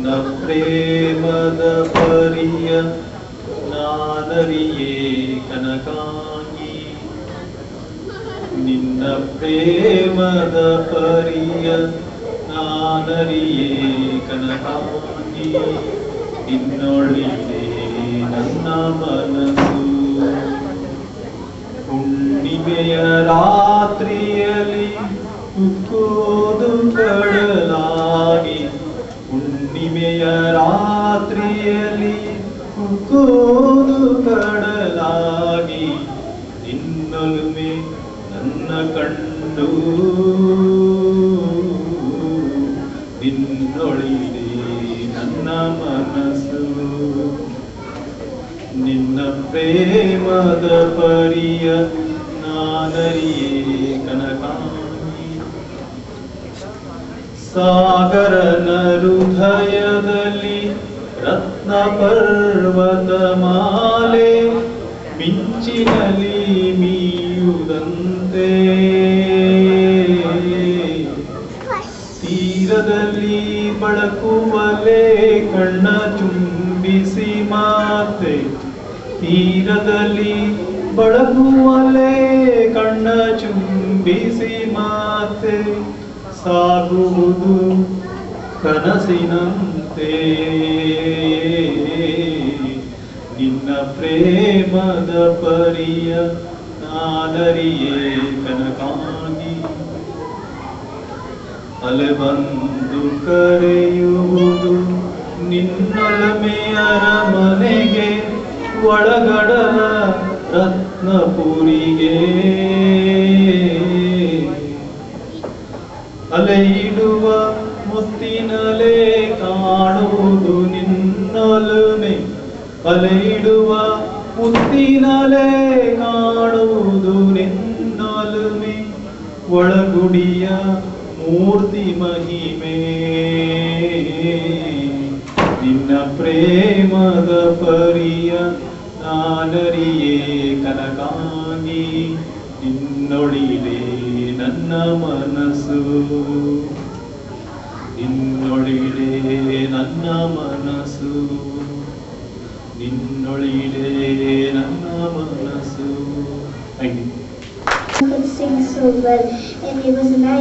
ನಿನ್ನ ಪ್ರೇಮದ ಪರಿಯ ನಾನರಿಯೇ ಕನಕಾಂಗಿ. ನಿನ್ನ ಪ್ರೇಮದ ಪರಿಯ ನಾನರಿಯೇ ಕನಕಾಂಗಿ. ನಿನ್ನೊಳಿದೆ ನನ್ನ ಮನಸ್ಸು. ಹುಣ್ಣಿಮೆಯ ರಾತ್ರಿಯಲ್ಲಿ ಉಕ್ಕೋದು ಕಡಲಾಗಿ. ಹುಣ್ಣಿಮೆಯ ರಾತ್ರಿಯಲ್ಲಿ ಉಕ್ಕೋದು ಕಡಲಾಗಿ. ನಿನ್ನೊಲುಮೆ ನನ್ನ ಕಂಡು ನಿನ್ನೊಳಿದೆ ನನ್ನ ಮನಸ್ಸು. ನಿನ್ನ ಪ್ರೇಮದ ಪರಿಯ ನಾನರಿಯೇ ಕನಕಾಂಗಿ. ಸಾಗರನ ಹೃದಯದಲ್ಲಿ ರತ್ನ ಪರ್ವತ ಮಾಲೆ ಮಿಂಚಿನಲ್ಲಿ ಮೀಯುವುದಂತೆ. ತೀರದಲ್ಲಿ ಬಳಕುವಲೆ ಕಣ್ಣ ಚುಂಬಿಸಿ ಮಾತೆ. ತೀರದಲ್ಲಿ ಬಳಕುವಲೆ ಕಣ್ಣ ಚುಂಬಿಸಿ ಮಾತೆ. ಸಾಗುವುದು ಕನಸಿನಂತೆ. ನಿನ್ನ ಪ್ರೇಮದ ಪರಿಯ ನಾನರಿಯೇ ಕನಕಾಂಗಿ. ಅಲೆ ಬಂದು ಕರೆಯುವುದು ನಿನ್ನೊಲಮೆಯ ಅರಮನೆಗೆ, ಒಳಗಡಲ ರತ್ನಪುರಿಗೆ. ಅಲೆ ಇಡುವ ಮುತ್ತಿನಲೆ ಕಾಣುವುದು ನಿನ್ನೊಲುಮೆ. ಅಲೆ ಇಡುವ ಮುತ್ತಿನಲೆ ಕಾಣುವುದು ನಿನ್ನೊಲುಮೆ. ಒಳಗುಡಿಯ ಮೂರ್ತಿ ಮಹಿಮೆ. ನಿನ್ನ ಪ್ರೇಮದ ಪರಿಯ ನಾನರಿಯೇ ಕನಕಾಂಗಿ. ನಿನ್ನೊಳಿದೆ ನನ್ನ ಮನಸ್ಸು. ನಿನ್ನೊಳಿದೆ ನನ್ನ ಮನಸ್ಸು. ನಿನ್ನೊಳಿದೆ ನನ್ನ ಮನಸ್ಸು. He could sing so well, and he was a nice